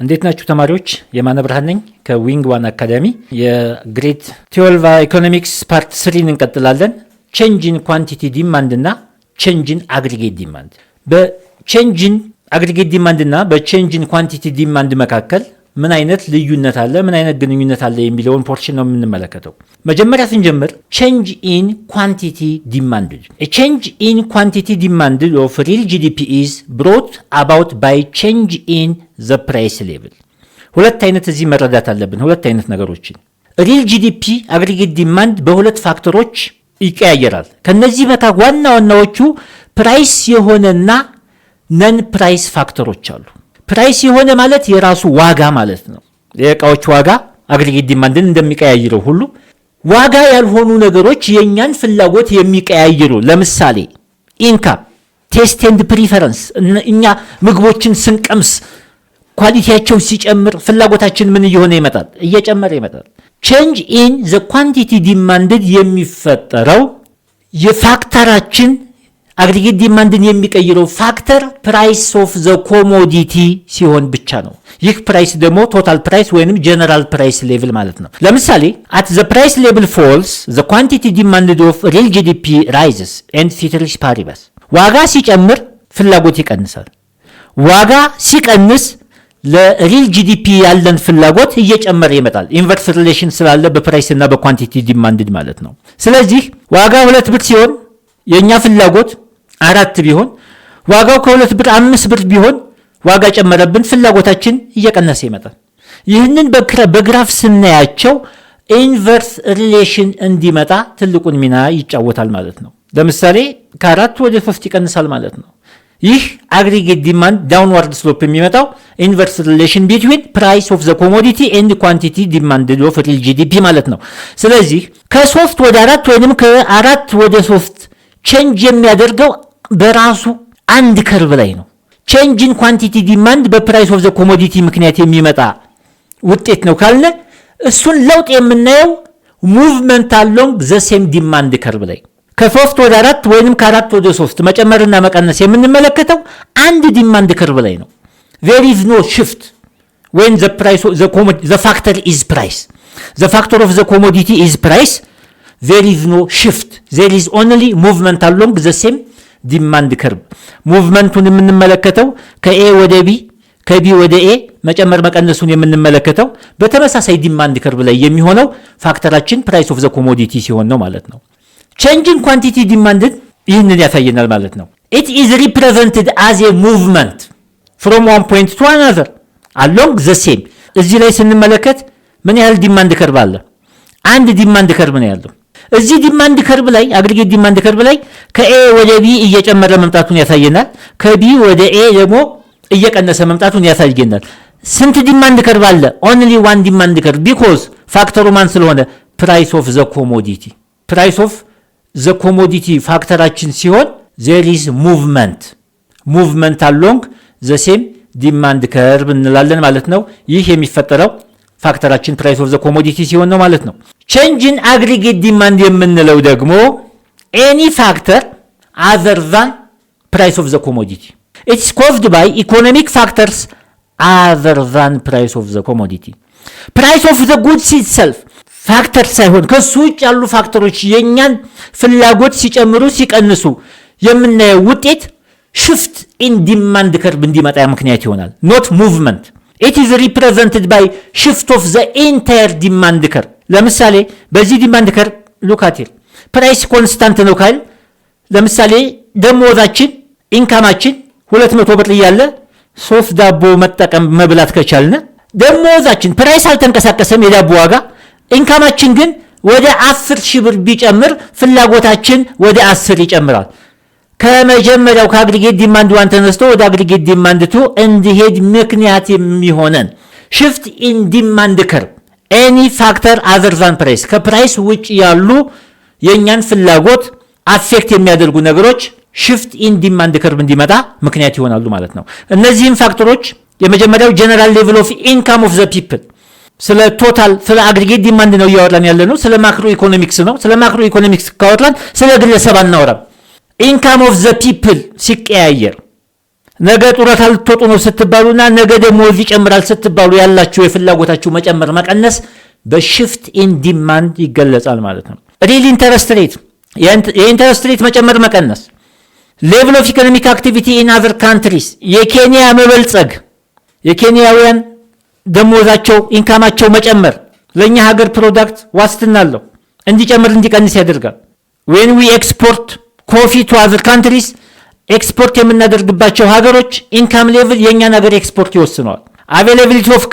እንዴት ናችሁ ተማሪዎች? የማነ ብርሃን ነኝ ከዊንግ ዋን አካዳሚ። የግሬድ 12 ኢኮኖሚክስ ፓርት 3 እንቀጥላለን። ቼንጅ ኢን ኳንቲቲ ዲማንድ እና ቼንጅ ኢን አግሪጌት ዲማንድ። በቼንጅ ኢን አግሪጌት ዲማንድ እና በቼንጅ ኢን ኳንቲቲ ዲማንድ መካከል ምን አይነት ልዩነት አለ፣ ምን አይነት ግንኙነት አለ የሚለውን ፖርሽን ነው የምንመለከተው። መጀመሪያ ስንጀምር ቼንጅ ኢን ኳንቲቲ ዲማንድ። ቼንጅ ኢን ኳንቲቲ ዲማንድ ኦፍ ሪል ጂዲፒ ኢዝ ብሮት አባውት ባይ ቼንጅ ኢን ዘ ፕራይስ ሌቭል። ሁለት አይነት እዚህ መረዳት አለብን፣ ሁለት አይነት ነገሮችን። ሪል ጂዲፒ አግሪጌት ዲማንድ በሁለት ፋክተሮች ይቀያየራል። ከነዚህ መካከል ዋና ዋናዎቹ ፕራይስ የሆነና ነን ፕራይስ ፋክተሮች አሉ። ፕራይስ የሆነ ማለት የራሱ ዋጋ ማለት ነው። የእቃዎች ዋጋ አግሪጌት ዲማንድን እንደሚቀያይረው ሁሉ ዋጋ ያልሆኑ ነገሮች የኛን ፍላጎት የሚቀያይሩ፣ ለምሳሌ ኢንካም፣ ቴስት ኤንድ ፕሪፈረንስ። እኛ ምግቦችን ስንቀምስ ኳሊቲያቸው ሲጨምር ፍላጎታችን ምን እየሆነ ይመጣል? እየጨመረ ይመጣል። ቼንጅ ኢን ዘ ኳንቲቲ ዲማንድድ የሚፈጠረው የፋክተራችን አግሪጌት ዲማንድን የሚቀይረው ፋክተር ፕራይስ ኦፍ ዘ ኮሞዲቲ ሲሆን ብቻ ነው። ይህ ፕራይስ ደግሞ ቶታል ፕራይስ ወይንም ጀነራል ፕራይስ ሌቭል ማለት ነው። ለምሳሌ አት ዘ ፕራይስ ሌቭል ፎልስ ዘ ኳንቲቲ ዲማንድድ ኦፍ ሪል ጂዲፒ ራይዝስ ኤንድ ሲትሪስ ፓሪባስ። ዋጋ ሲጨምር ፍላጎት ይቀንሳል። ዋጋ ሲቀንስ ለሪል ጂዲፒ ያለን ፍላጎት እየጨመረ ይመጣል። ኢንቨርስ ሪሌሽን ስላለ በፕራይስ እና በኳንቲቲ ዲማንድድ ማለት ነው። ስለዚህ ዋጋ 2 ብር ሲሆን የኛ ፍላጎት 4 ቢሆን፣ ዋጋው ከ2 ብር 5 ብር ቢሆን ዋጋ ጨመረብን፣ ፍላጎታችን እየቀነሰ ይመጣል። ይህንን በግራፍ ስናያቸው ኢንቨርስ ሪሌሽን እንዲመጣ ትልቁን ሚና ይጫወታል ማለት ነው። ለምሳሌ ከ4 ወደ 3 ይቀንሳል ማለት ነው። ይህ አግሪጌት ዲማንድ ዳውንዋርድ ስሎፕ የሚመጣው ኢንቨርስ ሪሌሽን ቢትዊን ፕራይስ ኦፍ ዘ ኮሞዲቲ ኤንድ ኳንቲቲ ዲማንድ ኦፍ ሪል ጂዲፒ ማለት ነው። ስለዚህ ከ3 ወደ 4 ወይንም ከ4 ወደ 3 ቼንጅ የሚያደርገው በራሱ አንድ ከርቭ ላይ ነው። ቼንጅ ኢን ኳንቲቲ ዲማንድ በፕራይስ ኦፍ ዘ ኮሞዲቲ ምክንያት የሚመጣ ውጤት ነው ካልነ እሱን ለውጥ የምናየው ሙቭመንት አሎንግ ዘ ሴም ዲማንድ ከርቭ ላይ ከ3 ወደ 4 ወይንም ከ4 ወደ 3 መጨመርና መቀነስ የምንመለከተው አንድ ዲማንድ ከርቭ ላይ ነው። there is no shift when the price the factor is price, the factor of the commodity is price, there is no shift, there is only movement along the same demand curve. ሙቭመንቱን የምንመለከተው ከኤ ወደ ቢ ከቢ ወደ ኤ መጨመር መቀነሱን የምንመለከተው በተመሳሳይ ዲማንድ ከርቭ ላይ የሚሆነው ፋክተራችን ፕራይስ ኦፍ ዘ ኮሞዲቲ ሲሆን ነው ማለት ነው። ቼንጅ ኢን ኳንቲቲ ዲማንድን ይህንን ያሳየናል ማለት ነው። it is represented as a movement from one point to another along the same. እዚህ ላይ ስንመለከት ምን ያህል ዲማንድ ከርቭ አለ? አንድ ዲማንድ ከርቭ ነው ያለው። እዚህ ዲማንድ ከርቭ ላይ አግሪጌት ዲማንድ ከርቭ ላይ ከኤ ወደ ቢ እየጨመረ መምጣቱን ያሳየናል። ከቢ ወደ ኤ ደግሞ እየቀነሰ መምጣቱን ያሳየናል። ስንት ዲማንድ ከርቭ አለ? only one ዲማንድ ከርቭ because ፋክተሩ ማን ስለሆነ ፕራይስ ኦፍ ዘ ኮሞዲቲ። ፕራይስ ኦፍ ዘ ኮሞዲቲ ፋክተራችን ሲሆን there is movement along the same ዲማንድ ከርቭ እንላለን ማለት ነው። ይህ የሚፈጠረው ፋክተራችን ፕራይስ ኦፍ ዘ ኮሞዲቲ ሲሆን ነው ማለት ነው። ቼንጅ ኢን አግሪጌት ዲማንድ የምንለው ደግሞ ኤኒ ፋክተር አዘር ዛን ፕራይስ ኦፍ ዘ ኮሞዲቲ ኢትስ ኮዝድ ባይ ኢኮኖሚክ ፋክተርስ አዘር ዛን ፕራይስ ኦፍ ዘ ኮሞዲቲ። ፕራይስ ኦፍ ዘ ጉድስ ኢትሰልፍ ፋክተር ሳይሆን ከሱ ውጭ ያሉ ፋክተሮች የኛን ፍላጎት ሲጨምሩ ሲቀንሱ የምናየው ውጤት ሽፍት ኢን ዲማንድ ከርቭ እንዲመጣ ምክንያት ይሆናል። ኖት ሙቭመንት። it is represented by shift of the entire demand curve. ለምሳሌ በዚህ ዲማንድ ከርቭ look at it ፕራይስ ኮንስታንት ነው ካል ለምሳሌ ደሞዛችን ኢንካማችን 200 ብር እያለ 3 ዳቦ መጠቀም መብላት ከቻልነ ደሞዛችን ፕራይስ አልተንቀሳቀሰም የዳቦ ዋጋ፣ ኢንካማችን ግን ወደ 10,000 ብር ቢጨምር ፍላጎታችን ወደ 10 ይጨምራል። ከመጀመሪያው ከአግሪጌት ዲማንድ 1 ተነስቶ ወደ አግሪጌት ዲማንድ 2 እንዲሄድ ምክንያት የሚሆነን ሽፍት ኢን ዲማንድ ከርቭ ኤኒ ፋክተር አዘር ዛን ፕራይስ ከፕራይስ ውጭ ያሉ የኛን ፍላጎት አፌክት የሚያደርጉ ነገሮች ሽፍት ኢን ዲማንድ ከርቭ እንዲመጣ ምክንያት ይሆናሉ ማለት ነው። እነዚህም ፋክተሮች የመጀመሪያው ጀነራል ሌቭል ኦፍ ኢንካም ኦፍ ዘ ፒፕል፣ ስለ ቶታል ስለ አግሪጌት ዲማንድ ነው እያወራን ያለ ነው። ስለ ማክሮ ኢኮኖሚክስ ነው። ስለ ማክሮ ኢኮኖሚክስ ካወራን ስለ ግለሰብ አናወራም። ኢንካም ኦፍ ዘ ፒፕል ሲቀያየር ነገ ጡረታ ልትወጡ ነው ስትባሉና ነገ ደሞዝ ይጨምራል ስትባሉ ያላችሁ የፍላጎታችሁ መጨመር መቀነስ በሽፍት ኢን ዲማንድ ይገለጻል ማለት ነው። ሪል ኢንተረስት ሬት የኢንተረስት ሬት መጨመር መቀነስ፣ ሌቭል ኦፍ ኢኮኖሚክ አክቲቪቲ ኢን አዘር ካንትሪስ የኬንያ መበልጸግ፣ የኬንያውያን ደሞዛቸው ኢንካማቸው መጨመር ለእኛ ሀገር ፕሮዳክት ዋስትና አለው እንዲጨምር እንዲቀንስ ያደርጋል። ዌን ዊ ኤክስፖርት ኮፊ ቱ አዘር ካንትሪስ ኤክስፖርት የምናደርግባቸው ሀገሮች ኢንካም ሌቭል የእኛን ሀገር ኤክስፖርት ይወስነዋል። አቬይላቢሊቲ ኦፍ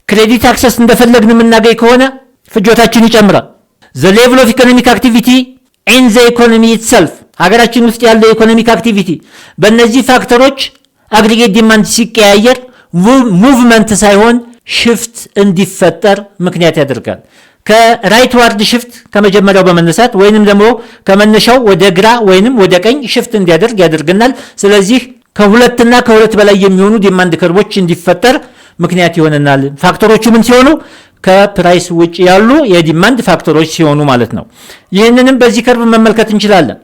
ክሬዲት አክሰስ እንደፈለግን የምናገኝ ከሆነ ፍጆታችን ይጨምራል። ዘ ሌቭል ኦፍ ኢኮኖሚክ አክቲቪቲ ኢን ዘ ኢኮኖሚ ኢትሰልፍ ሀገራችን ውስጥ ያለው ኢኮኖሚክ አክቲቪቲ በእነዚህ ፋክተሮች አግሪጌት ዲማንድ ሲቀያየር ሙቭመንት ሳይሆን ሽፍት እንዲፈጠር ምክንያት ያደርጋል። ከራይት ዋርድ ሽፍት ከመጀመሪያው በመነሳት ወይንም ደግሞ ከመነሻው ወደ ግራ ወይንም ወደ ቀኝ ሽፍት እንዲያደርግ ያደርገናል። ስለዚህ ከሁለትና ከሁለት በላይ የሚሆኑ ዲማንድ ከርቦች እንዲፈጠር ምክንያት ይሆነናል። ፋክተሮቹ ምን ሲሆኑ? ከፕራይስ ውጭ ያሉ የዲማንድ ፋክተሮች ሲሆኑ ማለት ነው። ይህንንም በዚህ ከርብ መመልከት እንችላለን።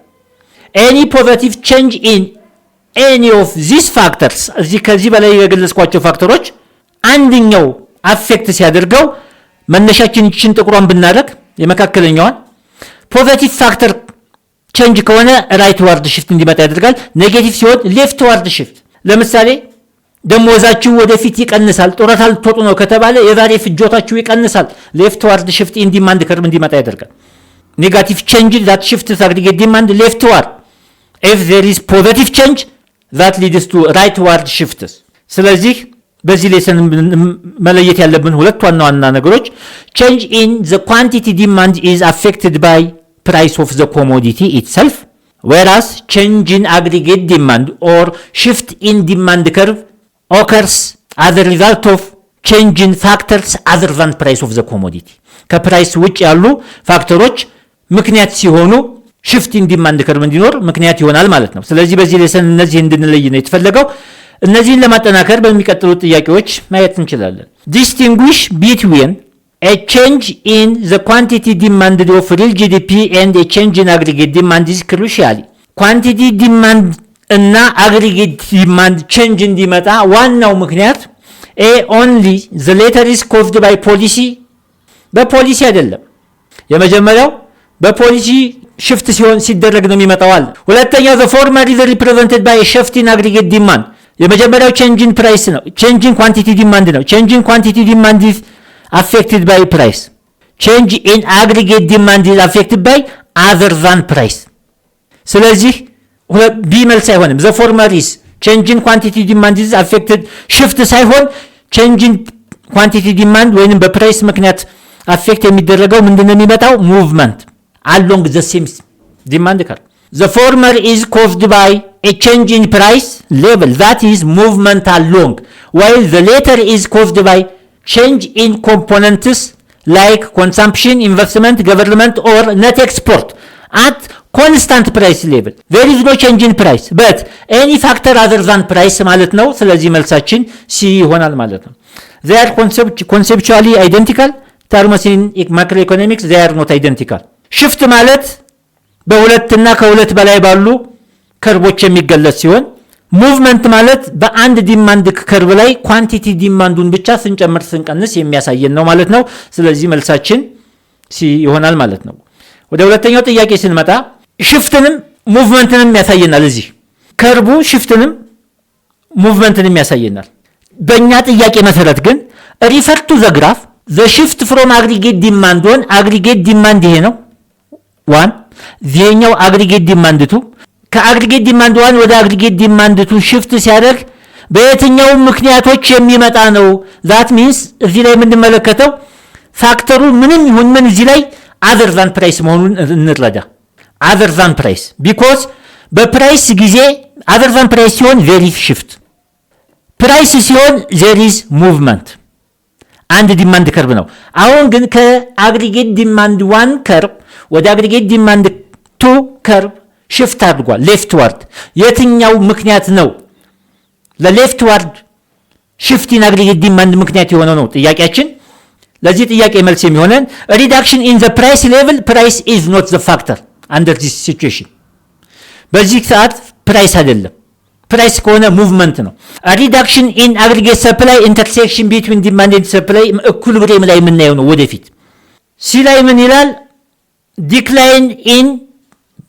ኤኒ ፖዘቲቭ ቼንጅ ኢን ኤኒ ኦፍ ዚስ ፋክተርስ ከዚህ በላይ የገለጽኳቸው ፋክተሮች አንድኛው አፌክት ሲያደርገው መነሻችን ይችን ጥቁሯን ብናደርግ የመካከለኛዋን ፖዘቲቭ ፋክተር ቼንጅ ከሆነ ራይት ዋርድ ሽፍት እንዲመጣ ያደርጋል። ኔጌቲቭ ሲሆን ሌፍት ዋርድ ሽፍት። ለምሳሌ ደሞዛችሁ ወደፊት ይቀንሳል፣ ጡረታ ልትወጡ ነው ከተባለ የዛሬ ፍጆታችሁ ይቀንሳል። ሌፍት ዋርድ ሽፍት ኢን ዲማንድ ከርብ እንዲመጣ ያደርጋል። ኔጋቲቭ ቼንጅ ዛት ሽፍትስ አግሪጌት ዲማንድ ሌፍት ዋርድ። ኢፍ ዜር ኢዝ ፖዘቲቭ ቼንጅ ዛት ሊድስ ቱ ራይት ዋርድ ሽፍትስ። ስለዚህ በዚህ ሌሰን መለየት ያለብን ሁለት ዋና ዋና ነገሮች ቼንጅ ኢን ዘ ኳንቲቲ ዲማንድ ኢዝ አፌክትድ ባይ ፕራይስ ኦፍ ዘ ኮሞዲቲ ኢትሰልፍ whereas change in aggregate demand or shift in demand curve occurs as a result of change in factors other than price of the commodity ከፕራይስ ውጭ ያሉ ፋክተሮች ምክንያት ሲሆኑ shift in demand curve እንዲኖር ምክንያት ይሆናል ማለት ነው። ስለዚህ በዚህ ሌሰን እነዚህ እንድንለይ ነው የተፈለገው። እነዚህን ለማጠናከር በሚቀጥሉት ጥያቄዎች ማየት እንችላለን። distinguish between a change in the quantity demanded of real GDP and a change in aggregate demand is crucial. quantity demand እና aggregate demand change እንዲመጣ ዋናው ምክንያት only the latter is caused by policy በፖሊሲ አይደለም። የመጀመሪያው በፖሊሲ ሽፍት ሲደረግ ነው የሚመጣው። ሁለተኛው the former is represented by a shift in aggregate demand የመጀመሪያው change in price ነው፣ change in quantity demand ነው። change in quantity demand is affected by price. change in aggregate demand is affected by other than price. ስለዚህ ቢ መልስ አይሆንም። the former is change in quantity demand is affected shift ሳይሆን change in quantity demand ወይንም በፕራይስ ምክንያት አፌክት የሚደረገው ምንድነው የሚመጣው? movement along the same demand curve. the former is caused by a change in price level that is movement along, while the latter is caused by change in components like consumption, investment, government or net export at constant price level. there is no change in price but any factor other than price ማለት ነው። ስለዚህ መልሳችን ሲ ይሆናል ማለት ነው። they are conceptually identical terms in macroeconomics they are not identical. shift ማለት በሁለትና ከሁለት በላይ ባሉ ከርቦች የሚገለጽ ሲሆን ሙቭመንት ማለት በአንድ ዲማንድ ከርብ ላይ ኳንቲቲ ዲማንዱን ብቻ ስንጨምር ስንቀንስ የሚያሳየን ነው ማለት ነው። ስለዚህ መልሳችን ሲ ይሆናል ማለት ነው። ወደ ሁለተኛው ጥያቄ ስንመጣ ሽፍትንም ሙቭመንትንም ያሳየናል። እዚህ ከርቡ ሽፍትንም ሙቭመንትንም ያሳየናል። በእኛ ጥያቄ መሰረት ግን ሪፈር ቱ ዘ ግራፍ ዘ ሽፍት ፍሮም አግሪጌት ዲማንድ ኦን አግሪጌት ዲማንድ ይሄ ነው ዋን ዚህኛው አግሪጌት ዲማንድ ቱ ከአግሪጌት ዲማንድ ዋን ወደ አግሪጌት ዲማንድ ቱ ሽፍት ሲያደርግ በየትኛው ምክንያቶች የሚመጣ ነው? ዛት ሚንስ እዚህ ላይ የምንመለከተው ፋክተሩ ምንም ይሁን ምን እዚህ ላይ other than price መሆኑን እንረዳ። other than price because በፕራይስ ጊዜ other than price ሲሆን there is shift ፕራይስ ሲሆን there is movement አንድ ዲማንድ ከርብ ነው። አሁን ግን ከአግሪጌት ዲማንድ ዋን ከርብ ወደ አግሪጌት ዲማንድ ቱ ከርብ ሽፍት አድርጓል ሌፍት ዋርድ። የትኛው ምክንያት ነው ለሌፍት ዋርድ ሽፍት ኢን አግሪጌት ዲማንድ ምክንያት የሆነው ነው ጥያቄያችን። ለዚህ ጥያቄ መልስ የሚሆነን ሪዳክሽን ኢን ዘ ፕራይስ ሌቭል ፕራይስ ኢዝ ኖት ዘ ፋክተር አንደር ዲስ ሲቹዌሽን። በዚህ ሰዓት ፕራይስ አይደለም ፕራይስ ከሆነ ሙቭመንት ነው። ሪዳክሽን ኢን አግሪጌት ሰፕላይ ኢንተርሴክሽን ቢትዊን ዲማንድ ኤንድ ሰፕላይ ኢኩሊብሪየም ላይ የምናየው ነው ወደፊት። ሲ ላይ ምን ይላል? ዲክላይን ኢን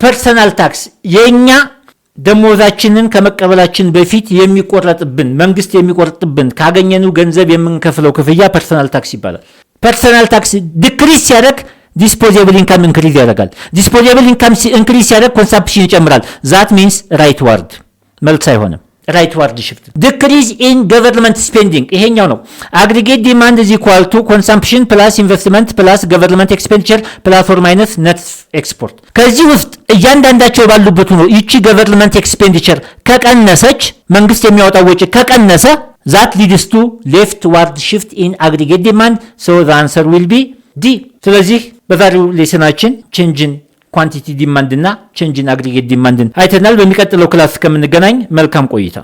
ፐርሰናል ታክስ የኛ ደሞዛችንን ከመቀበላችን በፊት የሚቆረጥብን መንግስት የሚቆረጥብን ካገኘነው ገንዘብ የምንከፍለው ክፍያ ፐርሰናል ታክስ ይባላል። ፐርሰናል ታክስ ዲክሪስ ሲያደርግ ዲስፖዜብል ኢንካም ኢንክሪዝ ያደርጋል። ዲስፖዜብል ኢንካም ኢንክሪዝ ሲያደርግ ኮንሳምፕሽን ይጨምራል። ዛት ሚንስ ራይት ዋርድ መልስ አይሆንም። ራይት ዋርድ ሽፍት። ዲክሪዝ ኢን ገቨርንመንት ስፔንዲንግ ይሄኛው ነው። አግሪጌት ዲማንድ ኢዝ ኢኳል ቱ ኮንሳምፕሽን ፕላስ ኢንቨስትመንት ፕላስ ገቨርንመንት ኤክስፔንዲቸር ፕላስ ኦር ማይነስ ኔት ኤክስፖርት። ከዚህ ውስጥ እያንዳንዳቸው ባሉበት ነው ይቺ ገቨርንመንት ኤክስፔንዲቸር ከቀነሰች መንግስት የሚያወጣው ወጪ ከቀነሰ ዛት ሊድስ ቱ ሌፍት ዋርድ ሽፍት ኢን አግሪጌት ዲማንድ ሶ ዘ አንሰር ዊል ቢ ዲ። ስለዚህ በዛሬው ሌሰናችን ቼንጅን ኳንቲቲ ዲማንድ እና ቼንጅን አግሪጌት ዲማንድን አይተናል። በሚቀጥለው ክላስ እስከምንገናኝ መልካም ቆይታ።